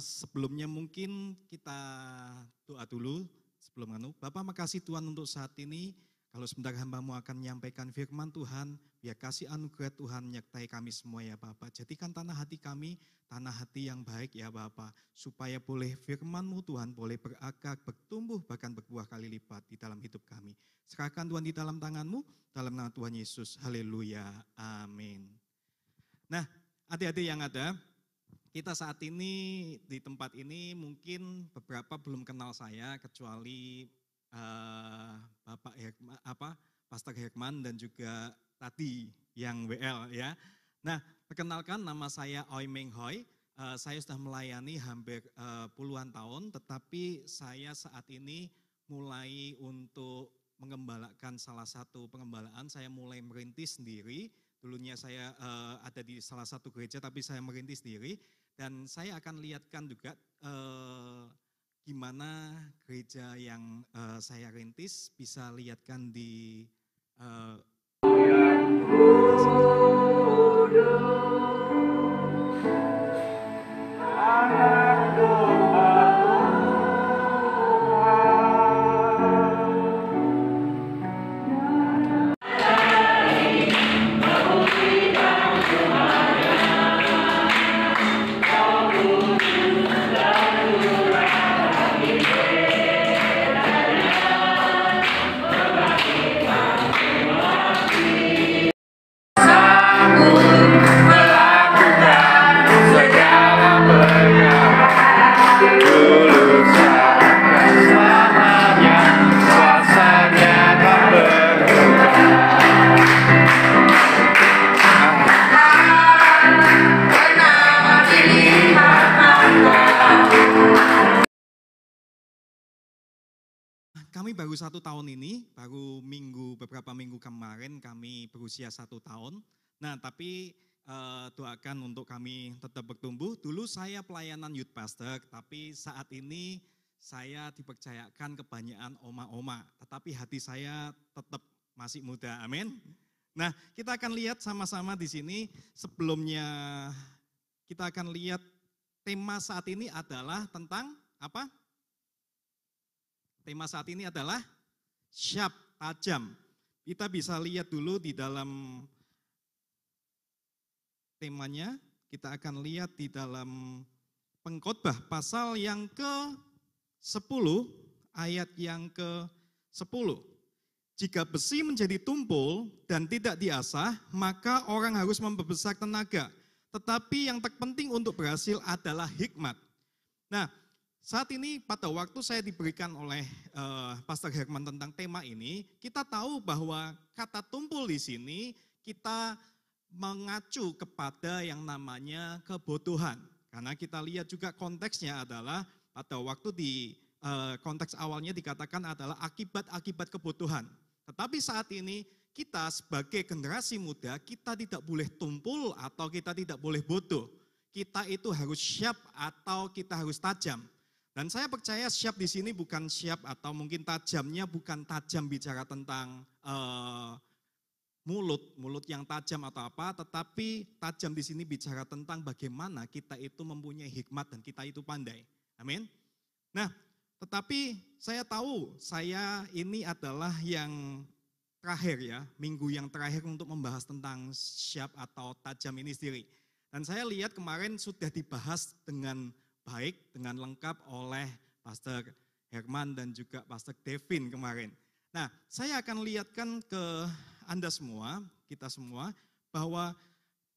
Sebelumnya mungkin kita doa dulu sebelum Bapak makasih Tuhan untuk saat ini. Kalau sebentar hamba-Mu akan menyampaikan firman Tuhan, biar kasih anugerah Tuhan menyertai kami semua ya Bapak. Jadikan tanah hati kami, tanah hati yang baik ya Bapak. Supaya boleh firman-Mu Tuhan boleh berakar, bertumbuh, bahkan berbuah kali lipat di dalam hidup kami. Serahkan Tuhan di dalam tangan-Mu, dalam nama Tuhan Yesus. Haleluya. Amin. Nah, adik-adik yang ada, kita saat ini di tempat ini mungkin beberapa belum kenal saya kecuali Bapak Pastor Herman dan juga tadi yang WL ya. Nah, perkenalkan nama saya Oi Meng Hoi. Saya sudah melayani hampir puluhan tahun, tetapi saya saat ini mulai untuk mengembalakan salah satu pengembalaan. Saya mulai merintis sendiri. Dulunya saya ada di salah satu gereja, tapi saya merintis sendiri. Dan saya akan lihatkan juga gimana gereja yang saya rintis bisa lihatkan di Kami baru 1 tahun ini, baru beberapa minggu kemarin kami berusia 1 tahun. Nah tapi doakan untuk kami tetap bertumbuh. Dulu saya pelayanan youth pastor, tapi saat ini saya dipercayakan kebanyakan oma-oma. Tetapi hati saya tetap masih muda, amin. Nah kita akan lihat sama-sama di sini. Sebelumnya kita akan lihat tema saat ini adalah tentang apa? Tema saat ini adalah syap, tajam. Kita bisa lihat dulu di dalam temanya, kita akan lihat di dalam Pengkhotbah pasal yang ke-10, ayat yang ke-10. Jika besi menjadi tumpul dan tidak diasah, maka orang harus memperbesar tenaga. Tetapi yang terpenting untuk berhasil adalah hikmat. Nah, saat ini pada waktu saya diberikan oleh Pastor Herman tentang tema ini, kita tahu bahwa kata tumpul di sini kita mengacu kepada yang namanya kebodohan. Karena kita lihat juga konteksnya adalah pada waktu di konteks awalnya dikatakan adalah akibat-akibat kebodohan. Tetapi saat ini kita sebagai generasi muda, kita tidak boleh tumpul atau kita tidak boleh bodoh. Kita itu harus syap atau kita harus tajam. Dan saya percaya syap di sini bukan syap atau mungkin tajamnya bukan tajam bicara tentang mulut yang tajam atau apa, tetapi tajam di sini bicara tentang bagaimana kita itu mempunyai hikmat dan kita itu pandai. Amin. Nah, tetapi saya tahu saya ini adalah yang terakhir ya, minggu yang terakhir untuk membahas tentang syap atau tajam ini sendiri. Dan saya lihat kemarin sudah dibahas dengan baik, dengan lengkap oleh Pastor Herman dan juga Pastor Devin kemarin. Nah, saya akan lihatkan ke Anda semua, kita semua, bahwa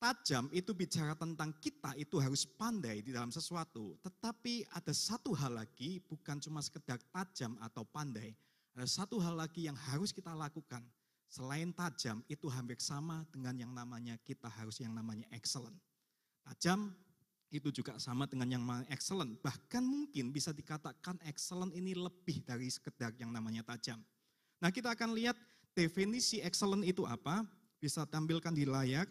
tajam itu bicara tentang kita itu harus pandai di dalam sesuatu. Tetapi ada satu hal lagi, bukan cuma sekedar tajam atau pandai. Ada satu hal lagi yang harus kita lakukan. Selain tajam, itu hampir sama dengan yang namanya kita harus yang namanya excellent. Tajam itu juga sama dengan yang namanya excellent. Bahkan mungkin bisa dikatakan excellent ini lebih dari sekedar yang namanya tajam. Nah, kita akan lihat definisi excellent itu apa. Bisa tampilkan di layar.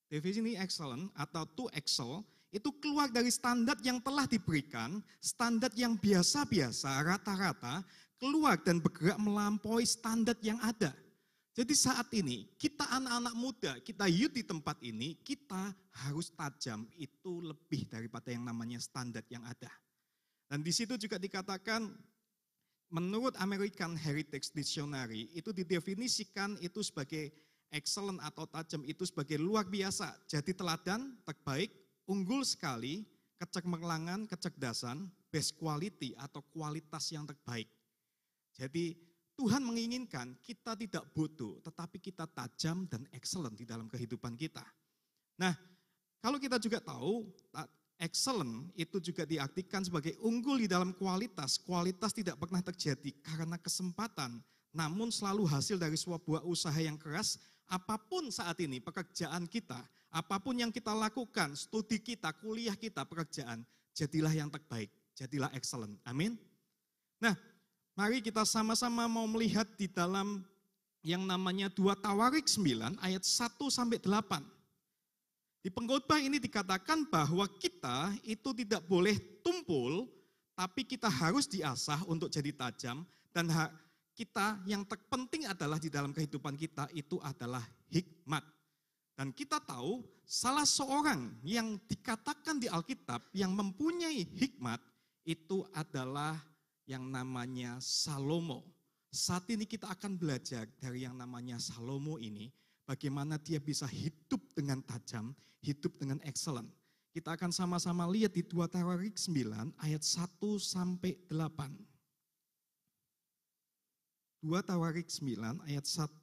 Definisi excellent atau to excel itu keluar dari standar yang telah diberikan, standar yang biasa-biasa, rata-rata, keluar dan bergerak melampaui standar yang ada. Jadi saat ini kita anak-anak muda, kita youth di tempat ini, kita harus tajam itu lebih daripada yang namanya standar yang ada. Dan di situ juga dikatakan menurut American Heritage Dictionary itu didefinisikan itu sebagai excellent atau tajam itu sebagai luar biasa. Jadi teladan, terbaik, unggul sekali, kecemerlangan, kecerdasan, best quality atau kualitas yang terbaik. Jadi Tuhan menginginkan kita tidak bodoh, tetapi kita tajam dan excellent di dalam kehidupan kita. Nah, kalau kita juga tahu, excellent itu juga diartikan sebagai unggul di dalam kualitas. Kualitas tidak pernah terjadi karena kesempatan, namun selalu hasil dari sebuah usaha yang keras. Apapun saat ini pekerjaan kita, apapun yang kita lakukan, studi kita, kuliah kita, pekerjaan, jadilah yang terbaik, jadilah excellent. Amin. Nah, mari kita sama-sama mau melihat di dalam yang namanya 2 Tawarik 9 ayat 1-8. Di pengkhotbah ini dikatakan bahwa kita itu tidak boleh tumpul, tapi kita harus diasah untuk jadi tajam. Dan kita yang terpenting adalah di dalam kehidupan kita itu adalah hikmat. Dan kita tahu salah seorang yang dikatakan di Alkitab yang mempunyai hikmat itu adalah yang namanya Salomo. Saat ini kita akan belajar dari yang namanya Salomo ini, bagaimana dia bisa hidup dengan tajam, hidup dengan excellent. Kita akan sama-sama lihat di 2 Tawarik 9 ayat 1-8. 2 Tawarik 9 ayat 1-8.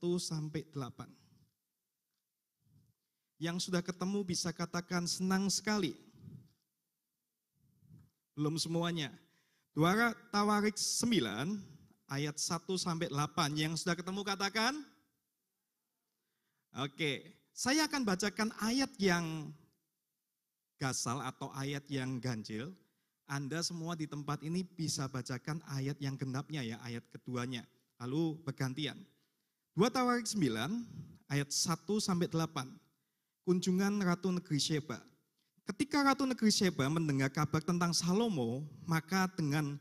Yang sudah ketemu bisa katakan senang sekali. Belum semuanya. 2 Tawarik 9 ayat 1-8. Yang sudah ketemu katakan? Oke, saya akan bacakan ayat yang gasal atau ayat yang ganjil. Anda semua di tempat ini bisa bacakan ayat yang genapnya ya, ayat keduanya. Lalu bergantian. 2 Tawarik 9 ayat 1-8. Kunjungan Ratu Negeri Sheba. Ketika Ratu Negeri Sheba mendengar kabar tentang Salomo, maka dengan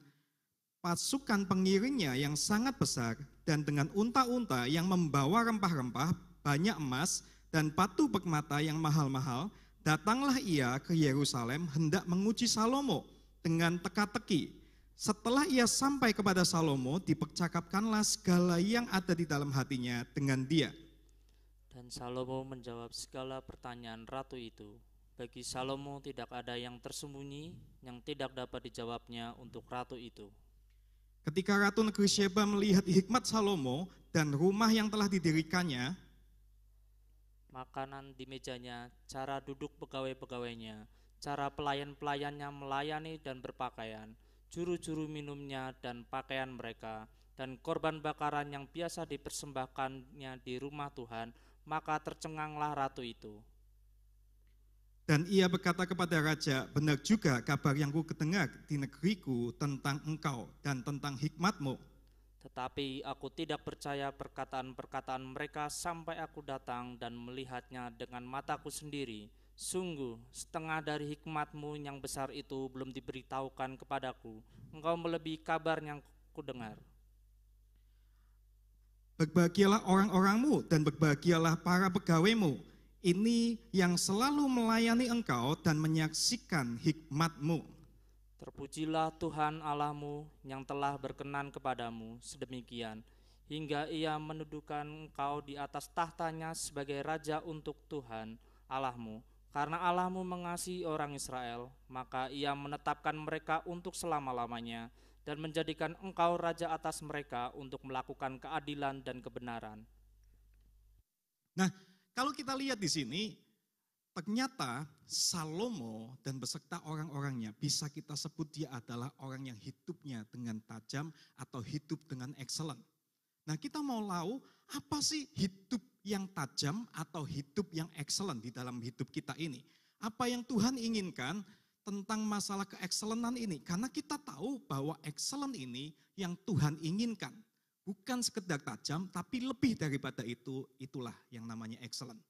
pasukan pengiringnya yang sangat besar dan dengan unta-unta yang membawa rempah-rempah, banyak emas dan batu permata yang mahal-mahal, datanglah ia ke Yerusalem hendak menguji Salomo dengan teka-teki. Setelah ia sampai kepada Salomo, dipercakapkanlah segala yang ada di dalam hatinya dengan dia. Dan Salomo menjawab segala pertanyaan ratu itu. Bagi Salomo tidak ada yang tersembunyi yang tidak dapat dijawabnya untuk ratu itu. Ketika Ratu Negeri Sheba melihat hikmat Salomo dan rumah yang telah didirikannya, makanan di mejanya, cara duduk pegawai-pegawainya, cara pelayan-pelayannya melayani dan berpakaian, juru-juru minumnya dan pakaian mereka, dan korban bakaran yang biasa dipersembahkannya di rumah Tuhan, maka tercenganglah ratu itu. Dan ia berkata kepada raja, benar juga kabar yang ku kedengar di negeriku tentang engkau dan tentang hikmatmu. Tetapi aku tidak percaya perkataan-perkataan mereka sampai aku datang dan melihatnya dengan mataku sendiri. Sungguh, setengah dari hikmatmu yang besar itu belum diberitahukan kepadaku. Engkau melebihi kabar yang kudengar. Berbahagialah orang-orangmu dan berbahagialah para pegawaimu. Ini yang selalu melayani engkau dan menyaksikan hikmatmu. Terpujilah Tuhan Allahmu yang telah berkenan kepadamu sedemikian, hingga ia mendudukan engkau di atas tahtanya sebagai raja untuk Tuhan Allahmu. Karena Allahmu mengasihi orang Israel, maka ia menetapkan mereka untuk selama-lamanya dan menjadikan engkau raja atas mereka untuk melakukan keadilan dan kebenaran. Nah, kalau kita lihat di sini, ternyata Salomo dan beserta orang-orangnya bisa kita sebut dia adalah orang yang hidupnya dengan tajam atau hidup dengan excellent. Nah, kita mau tahu apa sih hidup yang tajam atau hidup yang excellent di dalam hidup kita ini? Apa yang Tuhan inginkan tentang masalah keexcellentan ini? Karena kita tahu bahwa excellent ini yang Tuhan inginkan. Bukan sekedar tajam, tapi lebih daripada itu, itulah yang namanya excellent.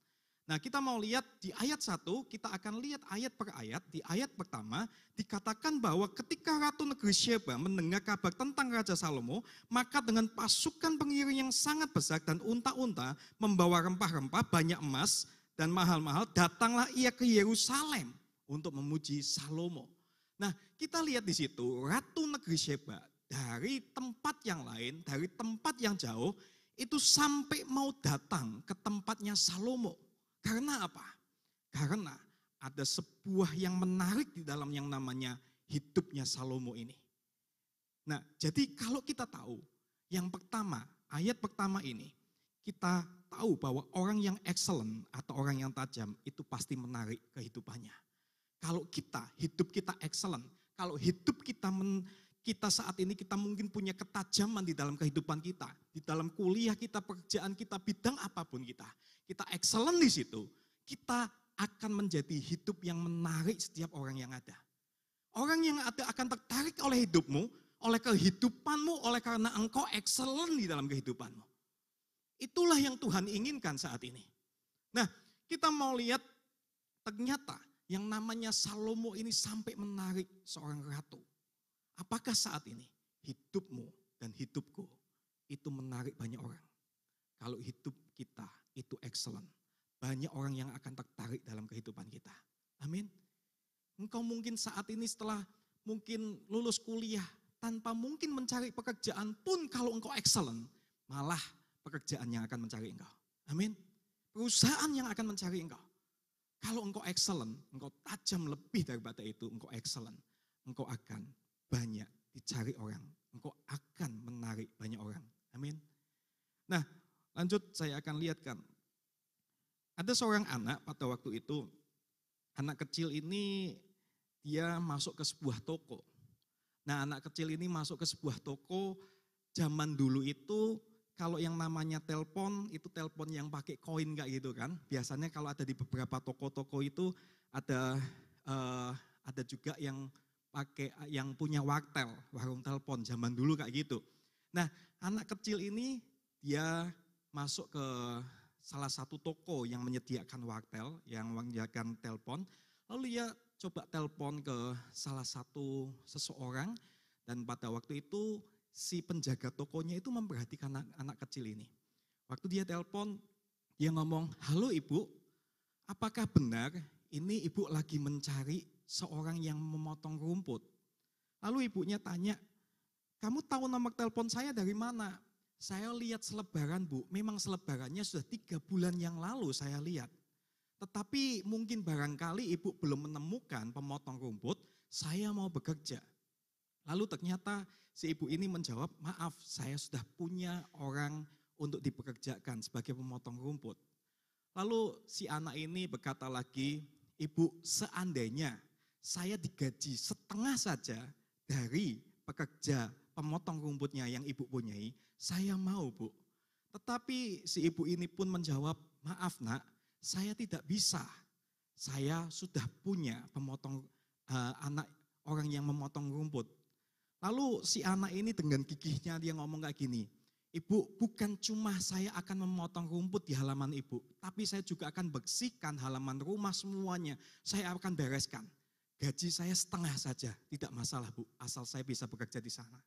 Nah, kita mau lihat di ayat 1, kita akan lihat ayat per ayat. Di ayat pertama dikatakan bahwa ketika Ratu Negeri Sheba mendengar kabar tentang Raja Salomo, maka dengan pasukan pengiring yang sangat besar dan unta-unta membawa rempah-rempah banyak emas dan mahal-mahal, datanglah ia ke Yerusalem untuk memuji Salomo. Nah, kita lihat di situ Ratu Negeri Sheba dari tempat yang lain, dari tempat yang jauh, itu sampai mau datang ke tempatnya Salomo. Karena apa? Karena ada sebuah yang menarik di dalam yang namanya hidupnya Salomo ini. Nah, jadi kalau kita tahu, yang pertama, ayat pertama ini, kita tahu bahwa orang yang excellent atau orang yang tajam itu pasti menarik kehidupannya. Kalau hidup kita excellent, kalau hidup kita saat ini kita mungkin punya ketajaman di dalam kehidupan kita, di dalam kuliah kita, pekerjaan kita, bidang apapun kita excellent di situ, kita akan menjadi hidup yang menarik setiap orang yang ada. Orang yang ada akan tertarik oleh hidupmu, oleh kehidupanmu, oleh karena engkau excellent di dalam kehidupanmu. Itulah yang Tuhan inginkan saat ini. Nah, kita mau lihat ternyata yang namanya Salomo ini sampai menarik seorang ratu. Apakah saat ini hidupmu dan hidupku itu menarik banyak orang? Kalau hidup kita itu excellent, banyak orang yang akan tertarik dalam kehidupan kita. Amin. Engkau mungkin saat ini setelah mungkin lulus kuliah, tanpa mungkin mencari pekerjaan pun kalau engkau excellent, malah pekerjaan yang akan mencari engkau. Amin. Perusahaan yang akan mencari engkau. Kalau engkau excellent, engkau tajam lebih daripada itu, engkau excellent, engkau akan banyak dicari orang. Engkau akan menarik banyak orang. Amin. Nah, lanjut saya akan lihatkan. Ada seorang anak pada waktu itu, anak kecil ini dia masuk ke sebuah toko. Nah, anak kecil ini masuk ke sebuah toko, zaman dulu itu kalau yang namanya telepon, itu telepon yang pakai koin kayak gitu kan. Biasanya kalau ada di beberapa toko-toko itu ada juga yang punya wartel, warung telepon zaman dulu kayak gitu. Nah, anak kecil ini dia masuk ke salah satu toko yang menyediakan wartel, yang menyediakan telepon. Lalu dia coba telepon ke salah satu seseorang dan pada waktu itu si penjaga tokonya itu memperhatikan anak kecil ini. Waktu dia telepon, dia ngomong, "Halo Ibu, apakah benar ini Ibu lagi mencari seorang yang memotong rumput?" Lalu ibunya tanya, "Kamu tahu nomor telepon saya dari mana?" "Saya lihat selebaran Bu, memang selebarannya sudah 3 bulan yang lalu saya lihat. Tetapi mungkin barangkali Ibu belum menemukan pemotong rumput, saya mau bekerja." Lalu ternyata si ibu ini menjawab, "Maaf, saya sudah punya orang untuk dipekerjakan sebagai pemotong rumput." Lalu si anak ini berkata lagi, "Ibu, seandainya saya digaji setengah saja dari pekerja pemotong rumputnya yang Ibu punyai, saya mau Bu." Tetapi si ibu ini pun menjawab, "Maaf Nak, saya tidak bisa. Saya sudah punya anak orang yang memotong rumput." Lalu si anak ini dengan gigihnya dia ngomong kayak gini, "Ibu, bukan cuma saya akan memotong rumput di halaman Ibu, tapi saya juga akan bersihkan halaman rumah semuanya. Saya akan bereskan. Gaji saya setengah saja, tidak masalah Bu, asal saya bisa bekerja di sana."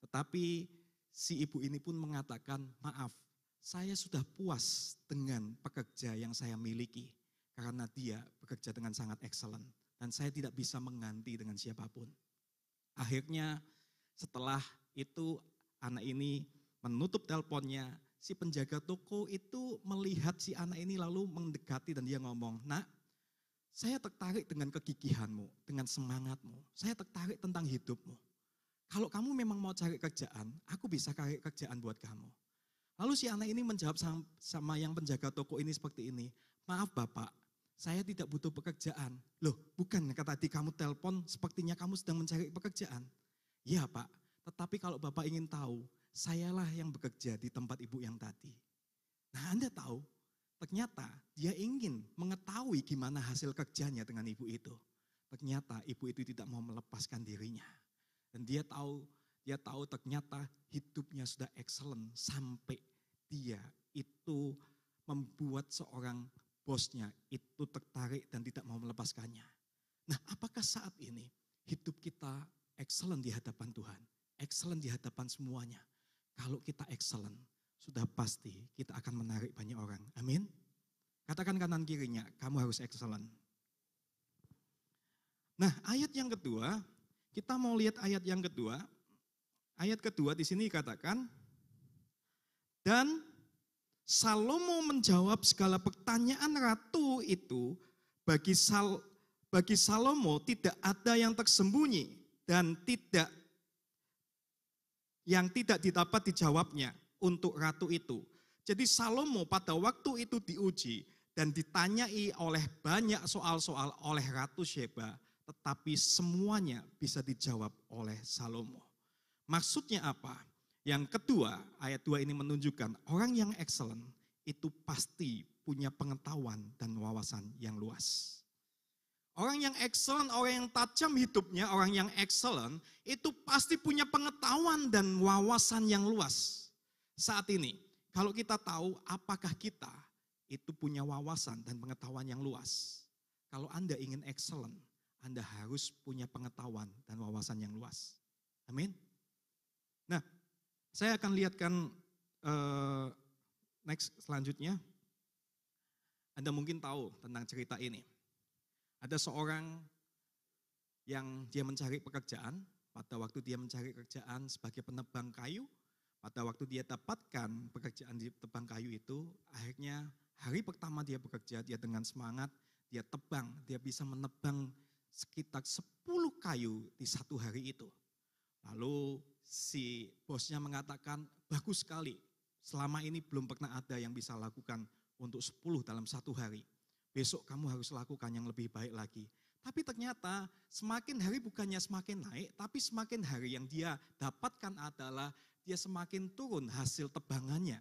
Tetapi si ibu ini pun mengatakan, "Maaf, saya sudah puas dengan pekerja yang saya miliki karena dia bekerja dengan sangat excellent dan saya tidak bisa mengganti dengan siapapun." Akhirnya setelah itu anak ini menutup teleponnya, si penjaga toko itu melihat si anak ini lalu mendekati dan dia ngomong, "Nak, saya tertarik dengan kegigihanmu, dengan semangatmu, saya tertarik tentang hidupmu. Kalau kamu memang mau cari kerjaan, aku bisa cari kerjaan buat kamu." Lalu si anak ini menjawab sama yang penjaga toko ini seperti ini, "Maaf Bapak, saya tidak butuh pekerjaan." "Loh, bukan tadi kamu telepon sepertinya kamu sedang mencari pekerjaan." "Ya Pak, tetapi kalau Bapak ingin tahu, sayalah yang bekerja di tempat Ibu yang tadi." Nah, Anda tahu, ternyata dia ingin mengetahui gimana hasil kerjanya dengan ibu itu. Ternyata ibu itu tidak mau melepaskan dirinya. Dan dia tahu ternyata hidupnya sudah excellent sampai dia itu membuat seorang bosnya itu tertarik dan tidak mau melepaskannya. Nah, apakah saat ini hidup kita excellent di hadapan Tuhan? Excellent di hadapan semuanya. Kalau kita excellent, sudah pasti kita akan menarik banyak orang. Amin. Katakan kanan kirinya, kamu harus excellent. Nah, ayat yang kedua, kita mau lihat ayat yang kedua. Ayat kedua di sini dikatakan, dan Salomo menjawab segala pertanyaan ratu itu, bagi Salomo tidak ada yang tersembunyi dan yang tidak dapat dijawabnya untuk ratu itu. Jadi Salomo pada waktu itu diuji dan ditanyai oleh banyak soal-soal oleh Ratu Sheba, tetapi semuanya bisa dijawab oleh Salomo. Maksudnya apa? Yang kedua, ayat 2 ini menunjukkan orang yang excellent itu pasti punya pengetahuan dan wawasan yang luas. Orang yang excellent, orang yang tajam hidupnya, orang yang excellent itu pasti punya pengetahuan dan wawasan yang luas. Saat ini, kalau kita tahu apakah kita itu punya wawasan dan pengetahuan yang luas. Kalau Anda ingin excellent, Anda harus punya pengetahuan dan wawasan yang luas. Amin. Nah, saya akan lihatkan next selanjutnya. Anda mungkin tahu tentang cerita ini. Ada seorang yang dia mencari pekerjaan, pada waktu dia mencari pekerjaan sebagai penebang kayu, pada waktu dia dapatkan pekerjaan di tebang kayu itu, akhirnya hari pertama dia bekerja, dia dengan semangat, dia tebang, dia bisa menebang sekitar 10 kayu di satu hari itu. Lalu si bosnya mengatakan, bagus sekali, selama ini belum pernah ada yang bisa lakukan untuk 10 dalam satu hari. Besok kamu harus lakukan yang lebih baik lagi. Tapi ternyata semakin hari bukannya semakin naik, tapi semakin hari yang dia dapatkan adalah dia semakin turun hasil tebangannya.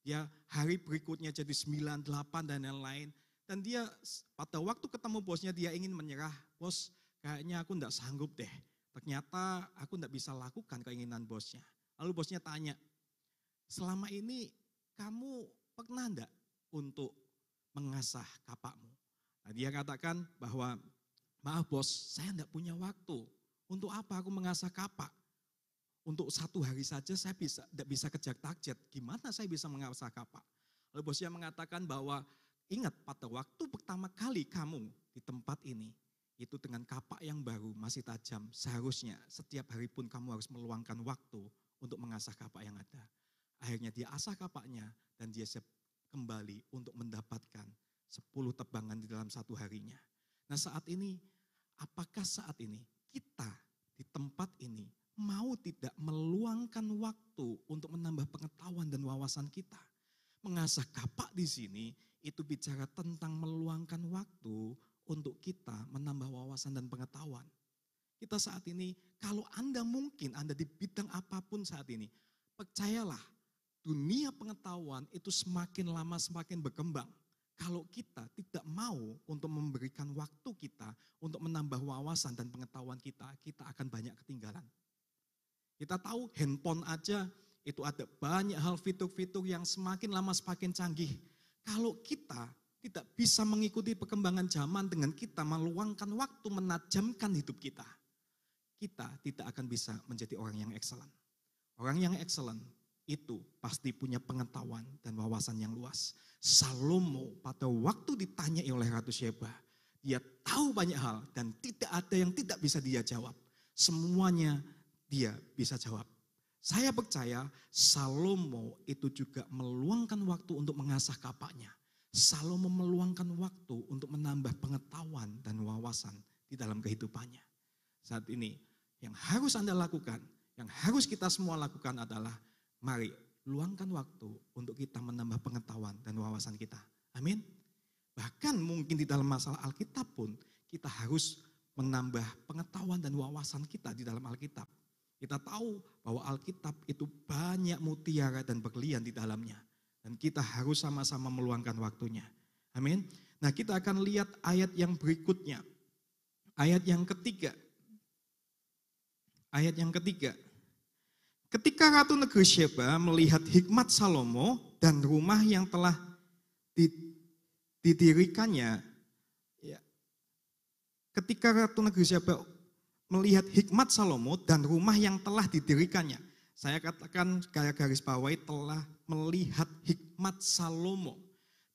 Dia hari berikutnya jadi 9, 8 dan lain-lain. Dan dia pada waktu ketemu bosnya dia ingin menyerah, bos kayaknya aku enggak sanggup deh. Ternyata aku enggak bisa lakukan keinginan bosnya. Lalu bosnya tanya, selama ini kamu pernah enggak untuk mengasah kapakmu? Nah, dia katakan bahwa maaf bos, saya enggak punya waktu. Untuk apa aku mengasah kapak? Untuk satu hari saja saya enggak bisa kejar target. Gimana saya bisa mengasah kapak? Lalu bosnya mengatakan bahwa ingat pada waktu pertama kali kamu di tempat ini, itu dengan kapak yang baru masih tajam. Seharusnya setiap hari pun kamu harus meluangkan waktu untuk mengasah kapak yang ada. Akhirnya dia asah kapaknya dan dia siap kembali untuk mendapatkan 10 tebangan di dalam satu harinya. Nah saat ini, apakah saat ini kita di tempat ini mau tidak meluangkan waktu untuk menambah pengetahuan dan wawasan kita? Mengasah kapak di sini itu bicara tentang meluangkan waktu untuk kita menambah wawasan dan pengetahuan. Kita saat ini, kalau Anda mungkin Anda di bidang apapun saat ini, percayalah, dunia pengetahuan itu semakin lama semakin berkembang. Kalau kita tidak mau untuk memberikan waktu kita untuk menambah wawasan dan pengetahuan kita, kita akan banyak ketinggalan. Kita tahu handphone aja itu ada banyak hal fitur-fitur yang semakin lama semakin canggih. Kalau kita tidak bisa mengikuti perkembangan zaman dengan kita meluangkan waktu menajamkan hidup kita, kita tidak akan bisa menjadi orang yang excellent. Orang yang excellent itu pasti punya pengetahuan dan wawasan yang luas. Salomo pada waktu ditanyai oleh Ratu Sheba, dia tahu banyak hal dan tidak ada yang tidak bisa dia jawab. Semuanya dia bisa jawab. Saya percaya Salomo itu juga meluangkan waktu untuk mengasah kapaknya. Salomo meluangkan waktu untuk menambah pengetahuan dan wawasan di dalam kehidupannya. Saat ini yang harus Anda lakukan, yang harus kita semua lakukan adalah mari luangkan waktu untuk kita menambah pengetahuan dan wawasan kita. Amin. Bahkan mungkin di dalam masalah Alkitab pun kita harus menambah pengetahuan dan wawasan kita di dalam Alkitab. Kita tahu bahwa Alkitab itu banyak mutiara dan berlian di dalamnya. Dan kita harus sama-sama meluangkan waktunya. Amin. Nah kita akan lihat ayat yang berikutnya. Ayat yang ketiga. Ayat yang ketiga. Ketika Ratu Negeri Sheba melihat hikmat Salomo dan rumah yang telah didirikannya, ya, ketika Ratu Negeri Saba melihat hikmat Salomo dan rumah yang telah didirikannya. Saya katakan garis bawahi telah melihat hikmat Salomo.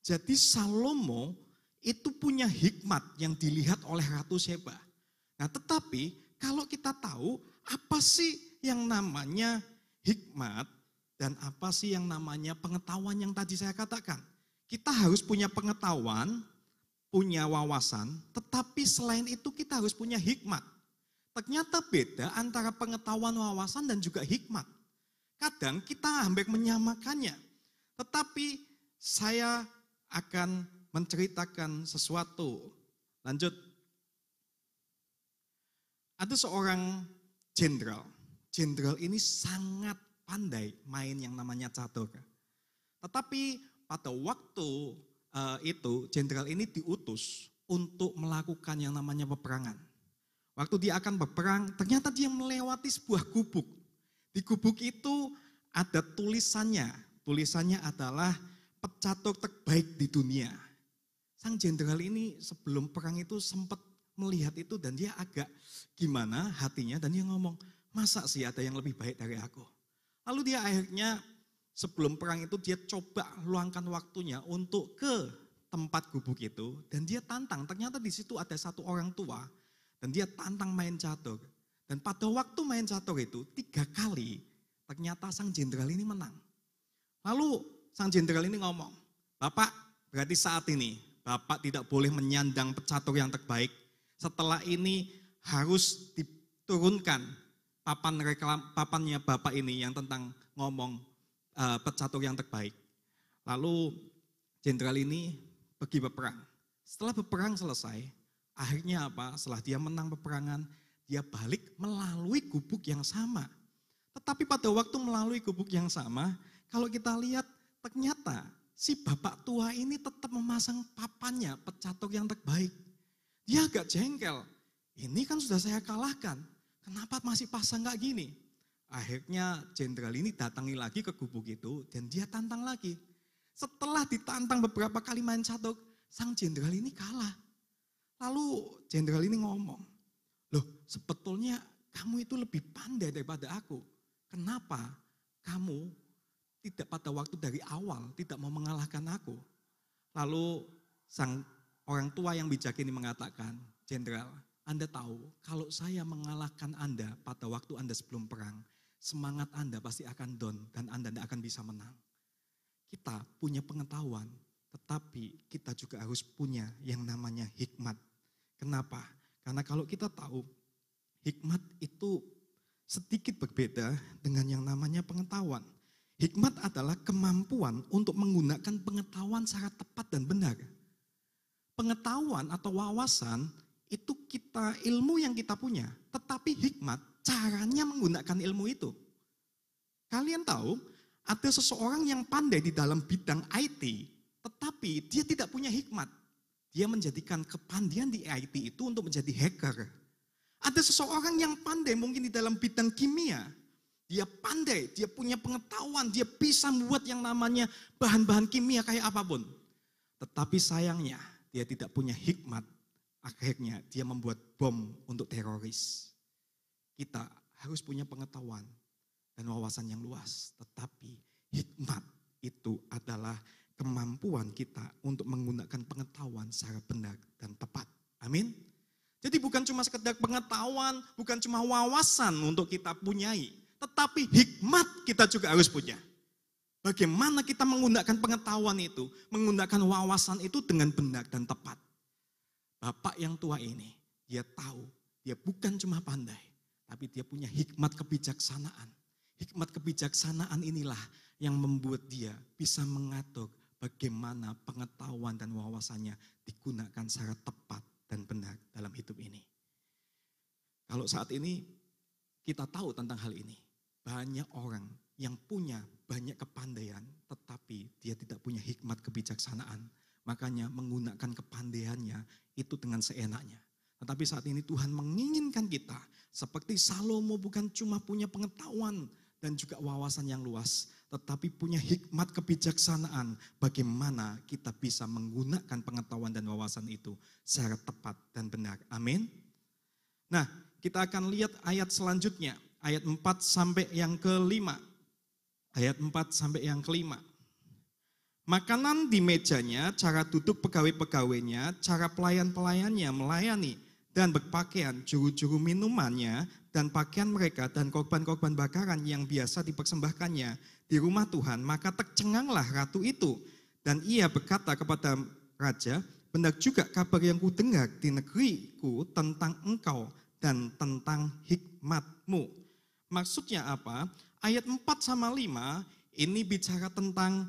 Jadi Salomo itu punya hikmat yang dilihat oleh Ratu Saba. Nah, tetapi kalau kita tahu apa sih yang namanya hikmat dan apa sih yang namanya pengetahuan yang tadi saya katakan. Kita harus punya pengetahuan, punya wawasan, tetapi selain itu kita harus punya hikmat. Ternyata beda antara pengetahuan, wawasan dan juga hikmat. Kadang kita hampir menyamakannya. Tetapi saya akan menceritakan sesuatu. Lanjut. Ada seorang jenderal. Jenderal ini sangat pandai main yang namanya catur. Tetapi pada waktu itu jenderal ini diutus untuk melakukan yang namanya peperangan. Waktu dia akan berperang, ternyata dia melewati sebuah gubuk. Di gubuk itu ada tulisannya. Tulisannya adalah pecatur terbaik di dunia. Sang jenderal ini sebelum perang itu sempat melihat itu dan dia agak gimana hatinya dan dia ngomong, masa sih ada yang lebih baik dari aku? Lalu dia akhirnya sebelum perang itu dia coba luangkan waktunya untuk ke tempat gubuk itu dan dia tantang. Ternyata di situ ada satu orang tua dan dia tantang main catur. Dan pada waktu main catur itu 3 kali ternyata sang jenderal ini menang. Lalu sang jenderal ini ngomong, Bapak berarti saat ini Bapak tidak boleh menyandang pecatur yang terbaik. Setelah ini harus diturunkan papannya Bapak ini yang tentang ngomong pecatur yang terbaik. Lalu jenderal ini pergi berperang. Setelah berperang selesai, akhirnya apa? Setelah dia menang peperangan, dia balik melalui gubuk yang sama. Tetapi pada waktu melalui gubuk yang sama, kalau kita lihat ternyata si bapak tua ini tetap memasang papannya pecatur yang terbaik. Dia agak jengkel. Ini kan sudah saya kalahkan. Kenapa masih pasang kayak gini? Akhirnya jenderal ini datangi lagi ke gubuk itu dan dia tantang lagi. Setelah ditantang beberapa kali main catur, sang jenderal ini kalah. Lalu jenderal ini ngomong, loh sebetulnya kamu itu lebih pandai daripada aku. Kenapa kamu tidak pada waktu dari awal tidak mau mengalahkan aku? Lalu sang orang tua yang bijak ini mengatakan, Jenderal, Anda tahu kalau saya mengalahkan Anda pada waktu Anda sebelum perang, semangat Anda pasti akan down dan Anda tidak akan bisa menang. Kita punya pengetahuan, tetapi kita juga harus punya yang namanya hikmat. Kenapa? Karena kalau kita tahu, hikmat itu sedikit berbeda dengan yang namanya pengetahuan. Hikmat adalah kemampuan untuk menggunakan pengetahuan secara tepat dan benar. Pengetahuan atau wawasan itu ilmu yang kita punya, tetapi hikmat caranya menggunakan ilmu itu. Kalian tahu, ada seseorang yang pandai di dalam bidang IT, tetapi dia tidak punya hikmat. Dia menjadikan kepandaian di IT itu untuk menjadi hacker. Ada seseorang yang pandai mungkin di dalam bidang kimia. Dia pandai, dia punya pengetahuan, dia bisa membuat yang namanya bahan-bahan kimia kayak apapun. Tetapi sayangnya dia tidak punya hikmat. Akhirnya dia membuat bom untuk teroris. Kita harus punya pengetahuan dan wawasan yang luas. Tetapi hikmat itu adalah kemampuan kita untuk menggunakan pengetahuan secara benar dan tepat. Amin. Jadi bukan cuma sekedar pengetahuan, bukan cuma wawasan untuk kita punyai. Tetapi hikmat kita juga harus punya. Bagaimana kita menggunakan pengetahuan itu, menggunakan wawasan itu dengan benar dan tepat. Bapak yang tua ini, dia tahu, dia bukan cuma pandai, tapi dia punya hikmat kebijaksanaan. Hikmat kebijaksanaan inilah yang membuat dia bisa mengatur bagaimana pengetahuan dan wawasannya digunakan secara tepat dan benar dalam hidup ini. Kalau saat ini kita tahu tentang hal ini, banyak orang yang punya banyak kepandaian, tetapi dia tidak punya hikmat kebijaksanaan. Makanya menggunakan kepandaiannya itu dengan seenaknya. Tetapi saat ini Tuhan menginginkan kita seperti Salomo bukan cuma punya pengetahuan dan juga wawasan yang luas, tetapi punya hikmat kebijaksanaan bagaimana kita bisa menggunakan pengetahuan dan wawasan itu secara tepat dan benar. Amin. Nah, kita akan lihat ayat selanjutnya, ayat 4 sampai yang kelima. Ayat 4 sampai yang kelima. Makanan di mejanya, cara duduk pegawai-pegawainya, cara pelayan-pelayannya melayani dan berpakaian, juru-juru minumannya dan pakaian mereka dan korban-korban bakaran yang biasa dipersembahkannya di rumah Tuhan. Maka tercenganglah ratu itu dan ia berkata kepada raja, benar juga kabar yang kudengar di negeriku tentang engkau dan tentang hikmatmu. Maksudnya apa? Ayat 4 sama 5 ini bicara tentang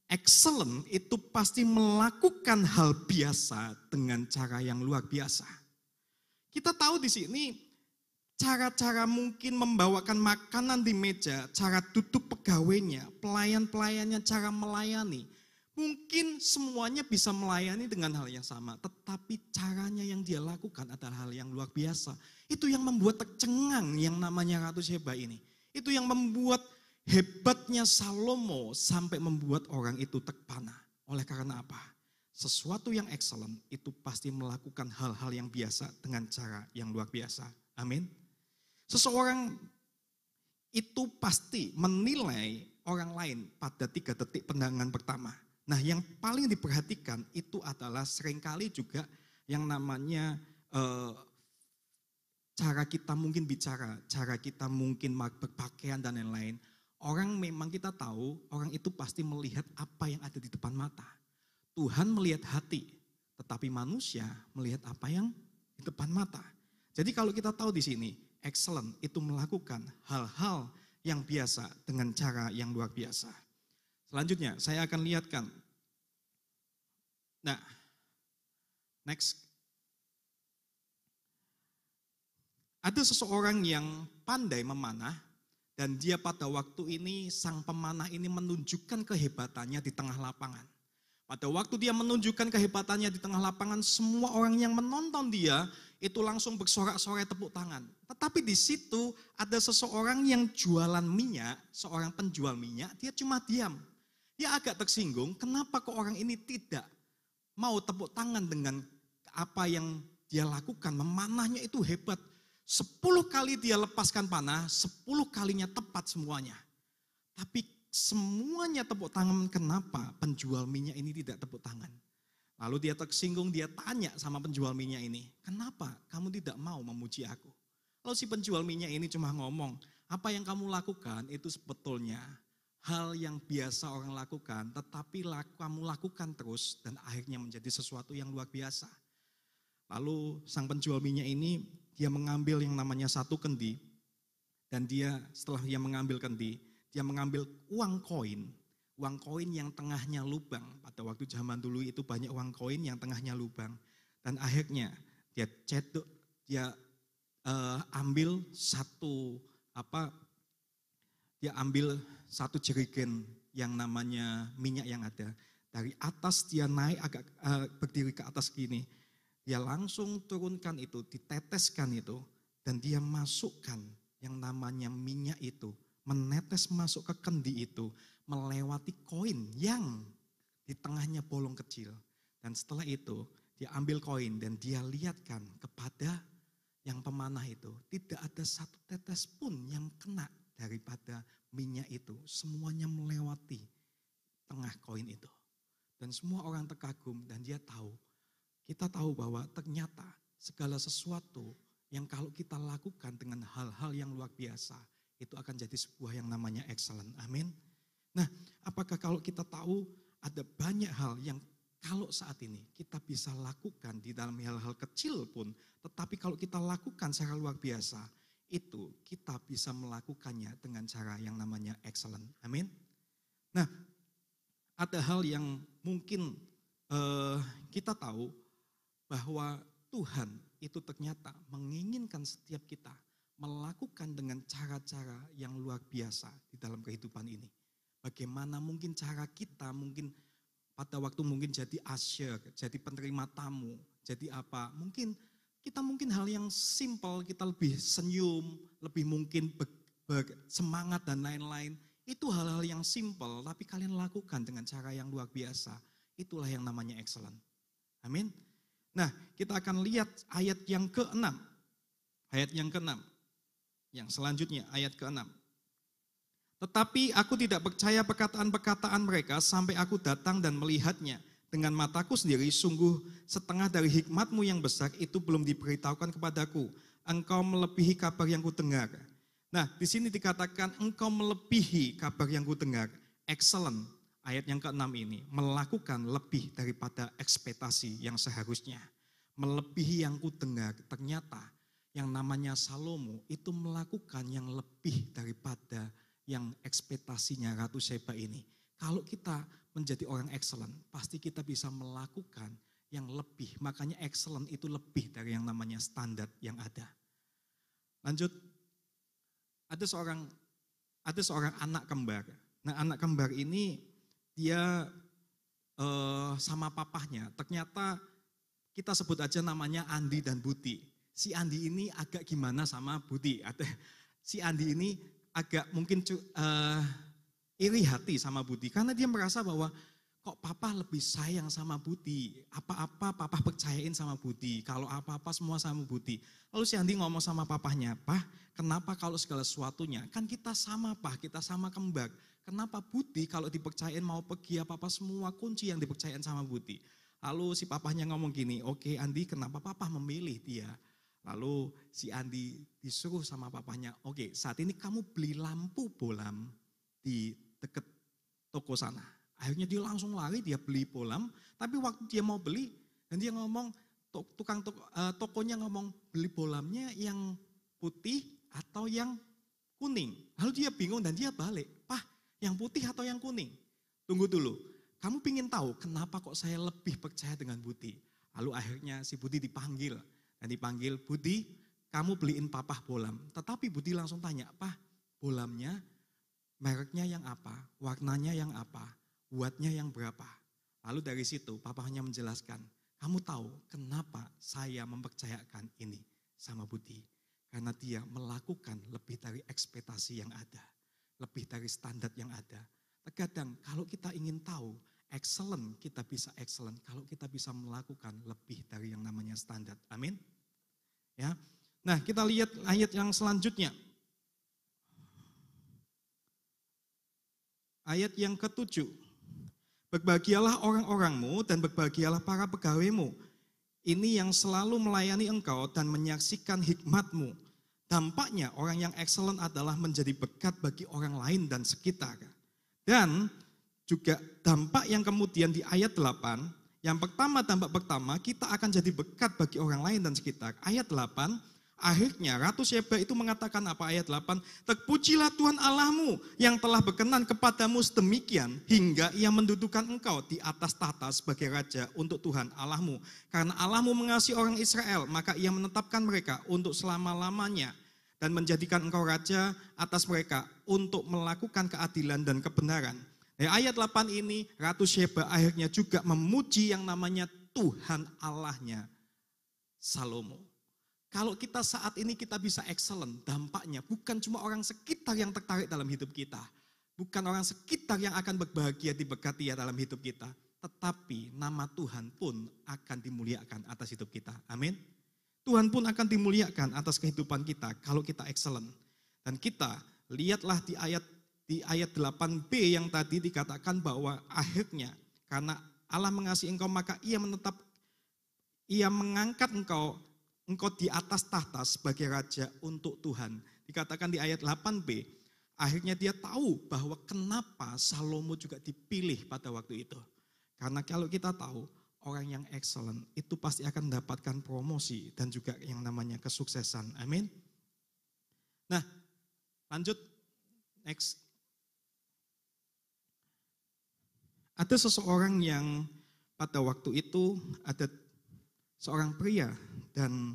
excellent itu pasti melakukan hal biasa dengan cara yang luar biasa. Kita tahu di sini cara-cara mungkin membawakan makanan di meja, cara duduk pegawainya, pelayan-pelayannya, cara melayani. Mungkin semuanya bisa melayani dengan hal yang sama, tetapi caranya yang dia lakukan adalah hal yang luar biasa. Itu yang membuat tercengang yang namanya Ratu Sheba ini. Itu yang membuat hebatnya Salomo sampai membuat orang itu terpana. Oleh karena apa? Sesuatu yang excellent itu pasti melakukan hal-hal yang biasa dengan cara yang luar biasa. Amin. Seseorang itu pasti menilai orang lain pada 3 detik pandangan pertama. Nah, yang paling diperhatikan itu adalah seringkali juga yang namanya cara kita mungkin bicara, cara kita mungkin berpakaian dan lain-lain. Orang memang kita tahu, orang itu pasti melihat apa yang ada di depan mata. Tuhan melihat hati, tetapi manusia melihat apa yang di depan mata. Jadi kalau kita tahu di sini, excellent itu melakukan hal-hal yang biasa dengan cara yang luar biasa. Selanjutnya saya akan lihatkan. Nah, next. Ada seseorang yang pandai memanah. Dan dia pada waktu ini, sang pemanah ini menunjukkan kehebatannya di tengah lapangan. Pada waktu dia menunjukkan kehebatannya di tengah lapangan, semua orang yang menonton dia itu langsung bersorak-sorai tepuk tangan. Tetapi di situ ada seseorang yang jualan minyak, seorang penjual minyak, dia cuma diam. Dia agak tersinggung, kenapa kok orang ini tidak mau tepuk tangan dengan apa yang dia lakukan, memanahnya itu hebat. 10 kali dia lepaskan panah, 10 kalinya tepat semuanya. Tapi semuanya tepuk tangan, kenapa penjual minyak ini tidak tepuk tangan? Lalu dia tersinggung, dia tanya sama penjual minyak ini, kenapa kamu tidak mau memuji aku? Lalu si penjual minyak ini cuma ngomong, apa yang kamu lakukan itu sebetulnya hal yang biasa orang lakukan, tetapi kamu lakukan terus dan akhirnya menjadi sesuatu yang luar biasa. Lalu sang penjual minyak ini, dia mengambil yang namanya 1 kendi, dan dia setelah dia mengambil kendi, dia mengambil uang koin yang tengahnya lubang. Pada waktu zaman dulu itu banyak uang koin yang tengahnya lubang. Dan akhirnya dia cetuk, dia ambil dia ambil 1 jerigen yang namanya minyak yang ada. Dari atas dia naik agak berdiri ke atas gini. Dia langsung turunkan itu, diteteskan itu, dan dia masukkan yang namanya minyak itu, menetes masuk ke kendi itu, melewati koin yang di tengahnya bolong kecil. Dan setelah itu, dia ambil koin dan dia lihatkan kepada yang pemanah itu. Tidak ada 1 tetes pun yang kena daripada minyak itu. Semuanya melewati tengah koin itu. Dan semua orang terkagum dan dia tahu. Kita tahu bahwa ternyata segala sesuatu yang kalau kita lakukan dengan hal-hal yang luar biasa, itu akan jadi sebuah yang namanya excellent. Amin. Nah, apakah kalau kita tahu ada banyak hal yang kalau saat ini kita bisa lakukan di dalam hal-hal kecil pun, tetapi kalau kita lakukan secara luar biasa, itu kita bisa melakukannya dengan cara yang namanya excellent. Amin. Nah, ada hal yang mungkin kita tahu, bahwa Tuhan itu ternyata menginginkan setiap kita melakukan dengan cara-cara yang luar biasa di dalam kehidupan ini. Bagaimana mungkin cara kita mungkin pada waktu mungkin jadi usher, jadi penerima tamu, jadi apa. Mungkin kita hal yang simple, kita lebih senyum, lebih mungkin bersemangat dan lain-lain. Itu hal-hal yang simple, tapi kalian lakukan dengan cara yang luar biasa. Itulah yang namanya excellent. Amin. Nah, kita akan lihat ayat yang ke-6. Ayat yang ke-6. Yang selanjutnya, ayat ke-6. Tetapi aku tidak percaya perkataan-perkataan mereka sampai aku datang dan melihatnya. Dengan mataku sendiri, sungguh setengah dari hikmatmu yang besar itu belum diberitahukan kepadaku. Engkau melebihi kabar yang kudengar. Nah, di sini dikatakan engkau melebihi kabar yang kudengar. Excellent, ayat yang ke-6 ini. Melakukan lebih daripada ekspektasi yang seharusnya. Melebihi yang kudengar, ternyata yang namanya Salomo itu melakukan yang lebih daripada yang ekspektasinya Ratu Sheba ini. Kalau kita menjadi orang excellent, pasti kita bisa melakukan yang lebih. Makanya excellent itu lebih dari yang namanya standar yang ada. Lanjut, ada seorang anak kembar. Nah, anak kembar ini dia sama papahnya. Ternyata kita sebut aja namanya Andi dan Buti. Si Andi ini agak gimana sama Buti. Si Andi ini agak mungkin iri hati sama Buti. Karena dia merasa bahwa kok papa lebih sayang sama Buti. Apa-apa papa percayain sama Buti. Kalau apa-apa semua sama Buti. Lalu si Andi ngomong sama papahnya, "Pah, kenapa kalau segala sesuatunya? Kan kita sama, Pah, kita sama kembar. Kenapa Buti kalau dipercayain mau pergi apa-apa semua kunci yang dipercayain sama Buti?" Lalu si papahnya ngomong gini, "Oke Andi, kenapa papa memilih dia?" Lalu si Andi disuruh sama papahnya, "Oke, saat ini kamu beli lampu bolam di dekat toko sana." Akhirnya dia langsung lari, dia beli bolam, tapi waktu dia mau beli, dan dia ngomong, tokonya ngomong, "Beli bolamnya yang putih atau yang kuning?" Lalu dia bingung dan dia balik, "Pah, yang putih atau yang kuning?" "Tunggu dulu, kamu pingin tahu kenapa kok saya lebih percaya dengan Buti?" Lalu akhirnya si Buti dipanggil, dan dipanggil, "Buti, kamu beliin papah bolam." Tetapi Buti langsung tanya, "Pah, bolamnya mereknya yang apa, warnanya yang apa, wattnya yang berapa?" Lalu dari situ papahnya menjelaskan, "Kamu tahu kenapa saya mempercayakan ini sama Buti? Karena dia melakukan lebih dari ekspektasi yang ada, lebih dari standar yang ada." Terkadang kalau kita ingin tahu excellent, kita bisa excellent kalau kita bisa melakukan lebih dari yang namanya standar. Amin. Ya. Nah, kita lihat ayat yang selanjutnya. Ayat yang ke-7. "Berbahagialah orang-orangmu dan berbahagialah para pegawaimu. Ini yang selalu melayani engkau dan menyaksikan hikmatmu." Dampaknya orang yang excellent adalah menjadi berkat bagi orang lain dan sekitar. Dan juga dampak yang kemudian di ayat 8, yang pertama, dampak pertama, kita akan jadi berkat bagi orang lain dan sekitar. Ayat 8, akhirnya Ratu Sheba itu mengatakan apa? Ayat 8, "Terpujilah Tuhan Allahmu yang telah berkenan kepadamu sedemikian hingga ia mendudukan engkau di atas tahta sebagai raja untuk Tuhan Allahmu. Karena Allahmu mengasihi orang Israel, maka ia menetapkan mereka untuk selama-lamanya dan menjadikan engkau raja atas mereka untuk melakukan keadilan dan kebenaran." Nah, ayat 8 ini Ratu Sheba akhirnya juga memuji yang namanya Tuhan Allahnya Salomo. Kalau kita saat ini kita bisa excellent, dampaknya bukan cuma orang sekitar yang tertarik dalam hidup kita. Bukan orang sekitar yang akan berbahagia diberkati ya dalam hidup kita. Tetapi nama Tuhan pun akan dimuliakan atas hidup kita. Amin. Tuhan pun akan dimuliakan atas kehidupan kita kalau kita excellent. Dan kita lihatlah di ayat 8b yang tadi dikatakan bahwa akhirnya karena Allah mengasihi engkau maka ia mengangkat engkau di atas tahta sebagai raja untuk Tuhan. Dikatakan di ayat 8b, akhirnya dia tahu bahwa kenapa Salomo juga dipilih pada waktu itu. Karena kalau kita tahu orang yang excellent itu pasti akan mendapatkan promosi dan juga yang namanya kesuksesan. Amin. Nah, lanjut next. Ada seseorang yang pada waktu itu ada seorang pria dan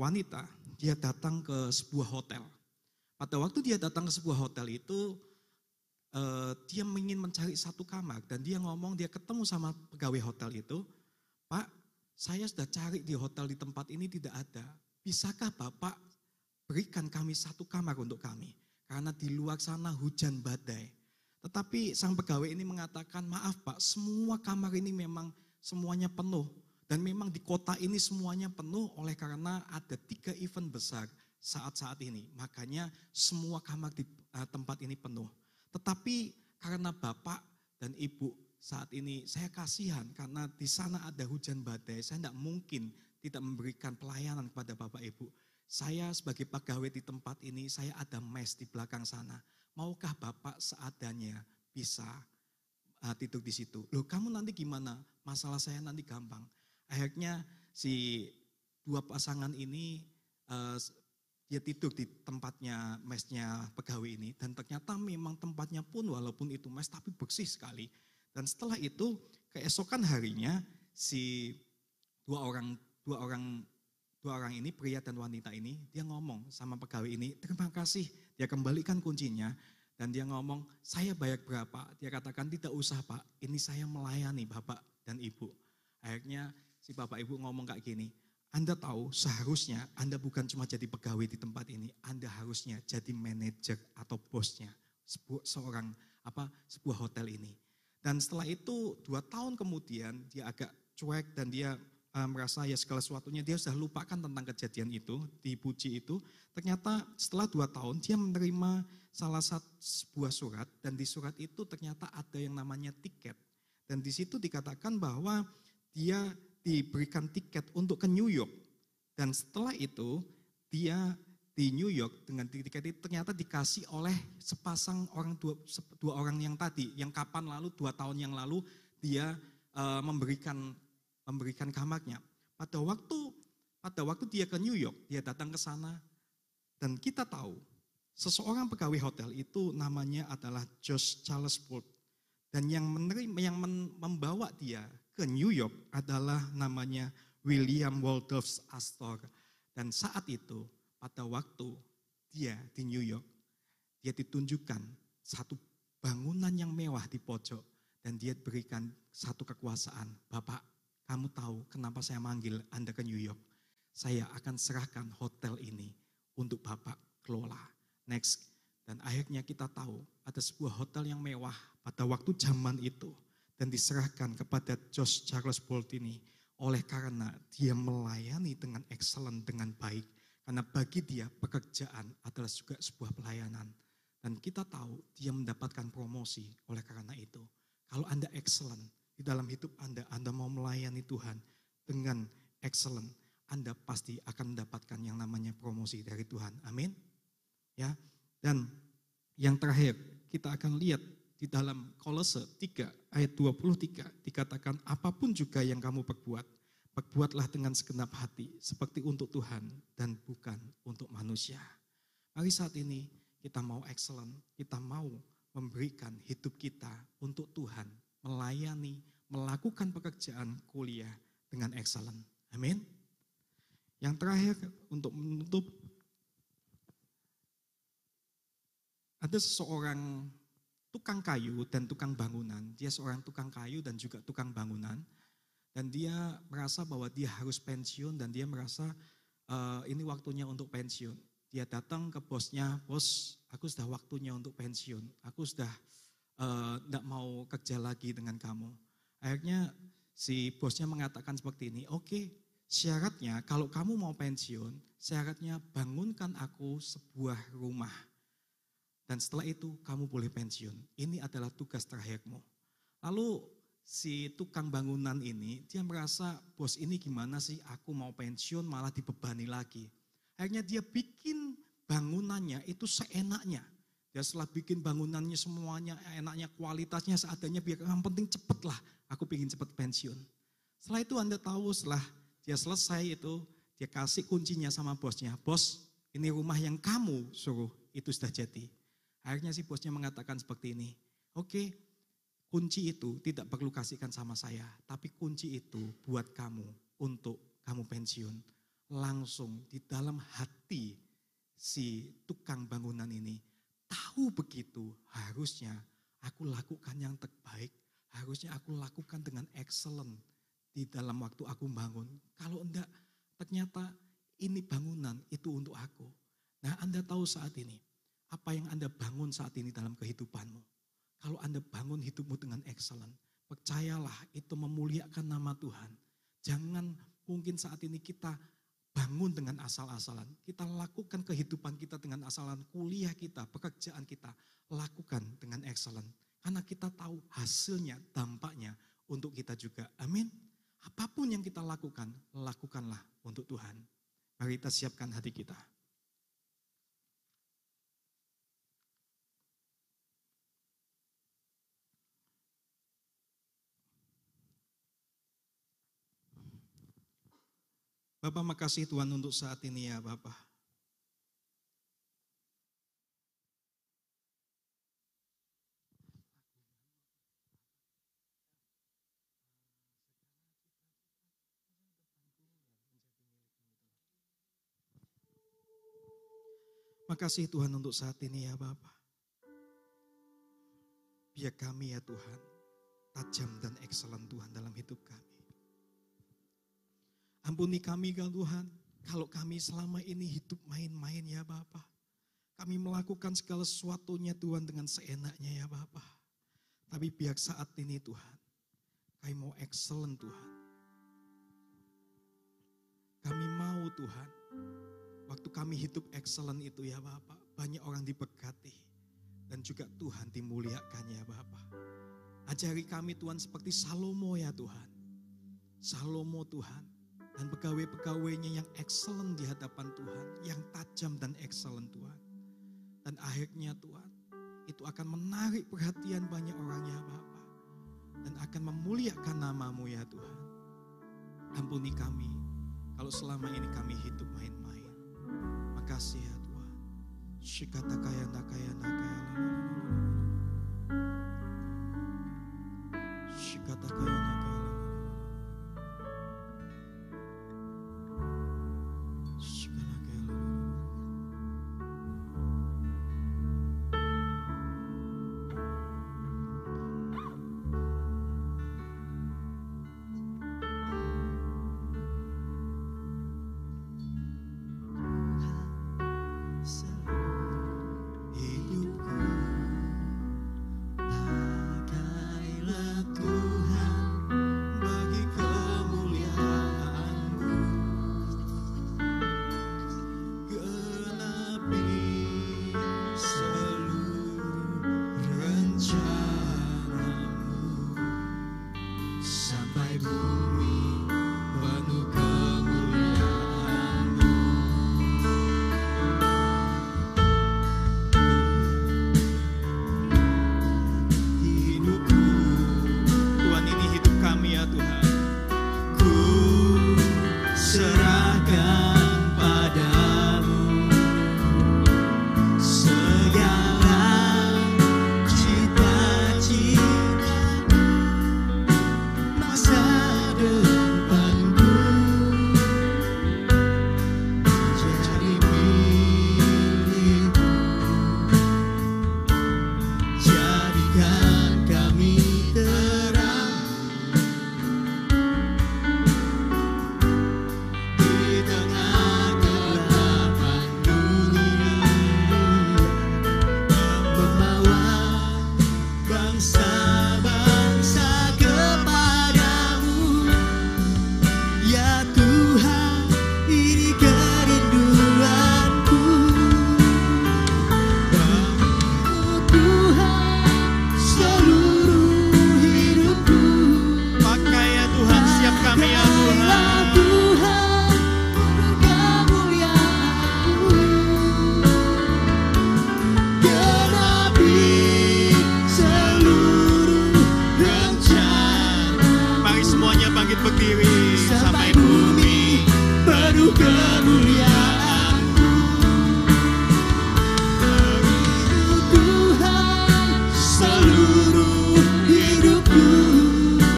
wanita, dia datang ke sebuah hotel. Pada waktu dia datang ke sebuah hotel itu, dia ingin mencari satu kamar dan dia ngomong, dia ketemu sama pegawai hotel itu, "Pak, saya sudah cari di hotel di tempat ini tidak ada. Bisakah Bapak berikan kami satu kamar untuk kami? karena di luar sana hujan badai. Tetapi sang pegawai ini mengatakan, maaf Pak, semua kamar ini memang semuanya penuh. Dan memang di kota ini semuanya penuh oleh karena ada 3 event besar saat-saat ini. Makanya semua kamar di tempat ini penuh. Tetapi karena Bapak dan Ibu saat ini saya kasihan karena di sana ada hujan badai. Saya tidak mungkin tidak memberikan pelayanan kepada Bapak Ibu. Saya sebagai pegawai di tempat ini, saya ada mes di belakang sana. Maukah Bapak seadanya bisa tidur di situ? Loh kamu nanti gimana? Masalah saya nanti gampang. Akhirnya si 2 pasangan ini dia tidur di tempatnya mesnya pegawai ini. Dan ternyata memang tempatnya pun walaupun itu mes tapi bersih sekali. Dan setelah itu keesokan harinya si dua orang ini, pria dan wanita ini, dia ngomong sama pegawai ini, terima kasih, dia kembalikan kuncinya, dan dia ngomong, saya bayar berapa? Dia katakan, tidak usah Pak, ini saya melayani Bapak dan Ibu. Akhirnya si Bapak Ibu ngomong kayak gini, Anda tahu seharusnya Anda bukan cuma jadi pegawai di tempat ini, Anda harusnya jadi manajer atau bosnya sebuah hotel ini. Dan setelah itu 2 tahun kemudian dia agak cuek dan dia merasa ya segala sesuatunya dia sudah lupakan tentang kejadian itu, dipuji itu. Ternyata setelah 2 tahun dia menerima sebuah surat dan di surat itu ternyata ada yang namanya tiket. Dan di situ dikatakan bahwa dia diberikan tiket untuk ke New York. Dan setelah itu dia di New York dengan tiket itu ternyata dikasih oleh sepasang orang dua orang yang tadi, yang kapan lalu 2 tahun yang lalu dia memberikan kamarnya. Pada waktu dia ke New York, dia datang ke sana dan kita tahu seseorang pegawai hotel itu namanya adalah Josh Charles Ford. Dan yang membawa dia ke New York adalah namanya William Waldorf Astor. Dan saat itu pada waktu dia di New York, dia ditunjukkan satu bangunan yang mewah di pojok dan dia berikan satu kekuasaan. Bapak, kamu tahu kenapa saya manggil Anda ke New York? Saya akan serahkan hotel ini untuk Bapak kelola. Next. Dan akhirnya kita tahu ada sebuah hotel yang mewah pada waktu zaman itu. Dan diserahkan kepada Josh Charles Bolt ini. Oleh karena dia melayani dengan excellent, dengan baik. Karena bagi dia pekerjaan adalah juga sebuah pelayanan. Dan kita tahu dia mendapatkan promosi oleh karena itu. Kalau Anda excellent, di dalam hidup Anda mau melayani Tuhan dengan excellent, Anda pasti akan mendapatkan yang namanya promosi dari Tuhan. Amin. Ya. Dan yang terakhir, kita akan lihat di dalam Kolose 3 ayat 23 dikatakan apapun juga yang kamu perbuatlah dengan segenap hati seperti untuk Tuhan dan bukan untuk manusia. Mari saat ini kita mau excellent, kita mau memberikan hidup kita untuk Tuhan, melayani, melakukan pekerjaan kuliah dengan excellent. Amin. Yang terakhir untuk menutup, ada seseorang tukang kayu dan tukang bangunan. Dia seorang tukang kayu dan juga tukang bangunan. Dan dia merasa bahwa dia harus pensiun dan dia merasa ini waktunya untuk pensiun. Dia datang ke bosnya, bos aku sudah waktunya untuk pensiun. Aku sudah tidak mau kerja lagi dengan kamu. Akhirnya si bosnya mengatakan seperti ini, oke, syaratnya kalau kamu mau pensiun, syaratnya bangunkan aku sebuah rumah. Dan setelah itu kamu boleh pensiun. Ini adalah tugas terakhirmu. Lalu si tukang bangunan ini, dia merasa bos ini gimana sih aku mau pensiun malah dibebani lagi. Akhirnya dia bikin bangunannya itu seenaknya. Dia setelah bikin bangunannya semuanya enaknya, kualitasnya seadanya, biar yang penting cepet lah. Aku pengen cepet pensiun. Setelah itu Anda tahu setelah dia selesai itu, dia kasih kuncinya sama bosnya. Bos, ini rumah yang kamu suruh itu sudah jadi. Akhirnya si bosnya mengatakan seperti ini, oke, kunci itu tidak perlu kasihkan sama saya, tapi kunci itu buat kamu untuk kamu pensiun. Langsung di dalam hati si tukang bangunan ini, tahu begitu harusnya aku lakukan yang terbaik, harusnya aku lakukan dengan excellent di dalam waktu aku bangun. Kalau enggak, ternyata ini bangunan itu untuk aku. Nah Anda tahu saat ini, Apa yang Anda bangun saat ini dalam kehidupanmu? Kalau Anda bangun hidupmu dengan excellent, percayalah itu memuliakan nama Tuhan. Jangan mungkin saat ini kita bangun dengan asal-asalan. Kita lakukan kehidupan kita dengan asalan, kuliah kita, pekerjaan kita, lakukan dengan excellent. Karena kita tahu hasilnya, dampaknya untuk kita juga. Amin. Apapun yang kita lakukan, lakukanlah untuk Tuhan. Mari kita siapkan hati kita. Bapak, makasih Tuhan untuk saat ini ya Bapak. Makasih Tuhan untuk saat ini ya Bapak. Biar kami ya Tuhan, tajam dan excellent Tuhan dalam hidup kami. Ampuni kami kan Tuhan, kalau kami selama ini hidup main-main ya Bapak. Kami melakukan segala sesuatunya Tuhan dengan seenaknya ya Bapak. Tapi biar saat ini Tuhan, kami mau excellent Tuhan. Kami mau Tuhan, waktu kami hidup excellent itu ya Bapak, banyak orang diberkati. Dan juga Tuhan dimuliakan ya Bapak. Ajari kami Tuhan seperti Salomo ya Tuhan. Salomo Tuhan. Dan pegawai-pegawainya yang excellent di hadapan Tuhan. Yang tajam dan excellent Tuhan. Dan akhirnya Tuhan, itu akan menarik perhatian banyak orang ya Bapak. Dan akan memuliakan nama-Mu ya Tuhan. Ampuni kami, kalau selama ini kami hidup main-main. Makasih ya Tuhan. Shikata kaya nakaya nakaya. Shikata kaya nakaya. Sampai bumi